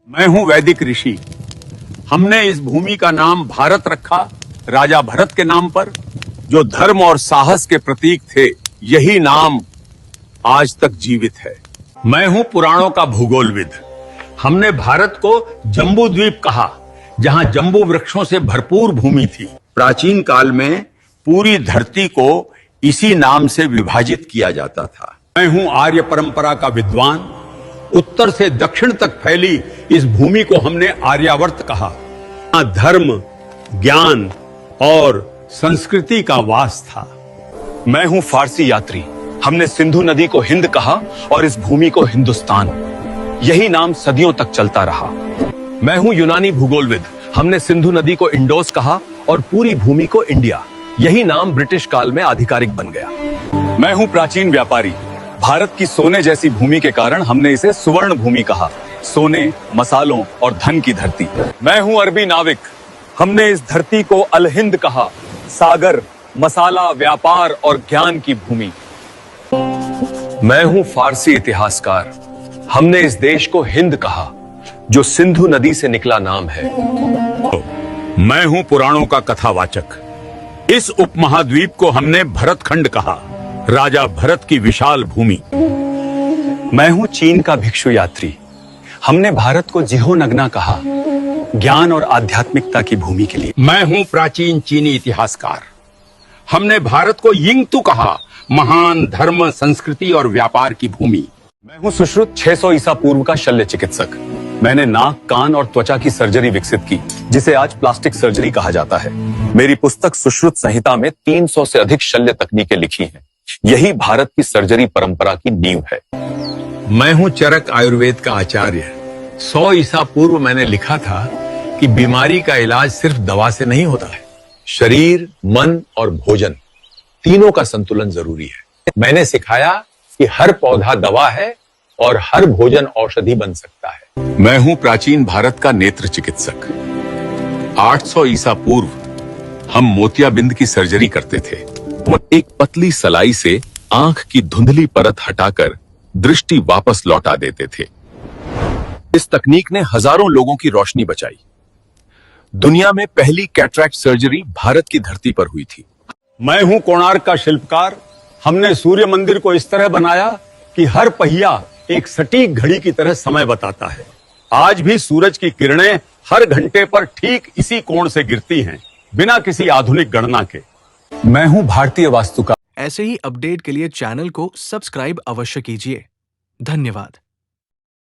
मैं हूं वैदिक ऋषि। हमने इस भूमि का नाम भारत रखा राजा भरत के नाम पर, जो धर्म और साहस के प्रतीक थे। यही नाम आज तक जीवित है। मैं हूं पुराणों का भूगोलविद। हमने भारत को जम्बू द्वीप कहा, जहां जम्बू वृक्षों से भरपूर भूमि थी। प्राचीन काल में पूरी धरती को इसी नाम से विभाजित किया जाता था। मैं हूं आर्य परंपरा का विद्वान। उत्तर से दक्षिण तक फैली इस भूमि को हमने आर्यावर्त कहा। यहाँ धर्म, ज्ञान और संस्कृति का वास था। मैं हूं फारसी यात्री। हमने सिंधु नदी को हिंद कहा और इस भूमि को हिंदुस्तान। यही नाम सदियों तक चलता रहा। मैं हूं यूनानी भूगोलविद। हमने सिंधु नदी को इंडोस कहा और पूरी भूमि को इंडिया। यही नाम ब्रिटिश काल में आधिकारिक बन गया। मैं हूं प्राचीन व्यापारी। भारत की सोने जैसी भूमि के कारण हमने इसे सुवर्ण भूमि कहा। सोने, मसालों और धन की धरती। मैं हूं अरबी नाविक। हमने इस धरती को अल हिंद कहा। सागर, मसाला, व्यापार और ज्ञान की भूमि। मैं हूं फारसी इतिहासकार। हमने इस देश को हिंद कहा, जो सिंधु नदी से निकला नाम है। मैं हूं पुराणों का कथावाचक। इस उपमहाद्वीप को हमने भरत खंड कहा, राजा भरत की विशाल भूमि। मैं हूं चीन का भिक्षु यात्री। हमने भारत को जिहोनगना कहा, ज्ञान और आध्यात्मिकता की भूमि के लिए। मैं हूं प्राचीन चीनी इतिहासकार। हमने भारत को यिंगतू कहा, महान धर्म, संस्कृति और व्यापार की भूमि। मैं हूं सुश्रुत 600 ईसा पूर्व का शल्य चिकित्सक। मैंने नाक, कान और त्वचा की सर्जरी विकसित की, जिसे आज प्लास्टिक सर्जरी कहा जाता है। मेरी पुस्तक सुश्रुत संहिता में 300 से अधिक शल्य तकनीकें लिखी हैं। यही भारत की सर्जरी परंपरा की नींव है। मैं हूं चरक आयुर्वेद का आचार्य। 100 ईसा पूर्व मैंने लिखा था कि बीमारी का इलाज सिर्फ दवा से नहीं होता है। शरीर, मन और भोजन, तीनों का संतुलन जरूरी है। मैंने सिखाया कि हर पौधा दवा है और हर भोजन औषधि बन सकता है। मैं हूं प्राचीन भारत का नेत्र चिकित्सक। 800 ईसा पूर्व हम मोतियाबिंद की सर्जरी करते थे। एक पतली सलाई से आंख की धुंधली परत हटाकर दृष्टि वापस लौटा देते थे। इस तकनीक ने हजारों लोगों की रोशनी बचाई। दुनिया में पहली कैटरैक्ट सर्जरी भारत की धरती पर हुई थी। मैं हूं कोणार्क का शिल्पकार। हमने सूर्य मंदिर को इस तरह बनाया कि हर पहिया एक सटीक घड़ी की तरह समय बताता है। आज भी सूरज की किरणें हर घंटे पर ठीक इसी कोण से गिरती हैं, बिना किसी आधुनिक गणना के। मैं हूं भारतीय वास्तुकार। ऐसे ही अपडेट के लिए चैनल को सब्सक्राइब अवश्य कीजिए। धन्यवाद।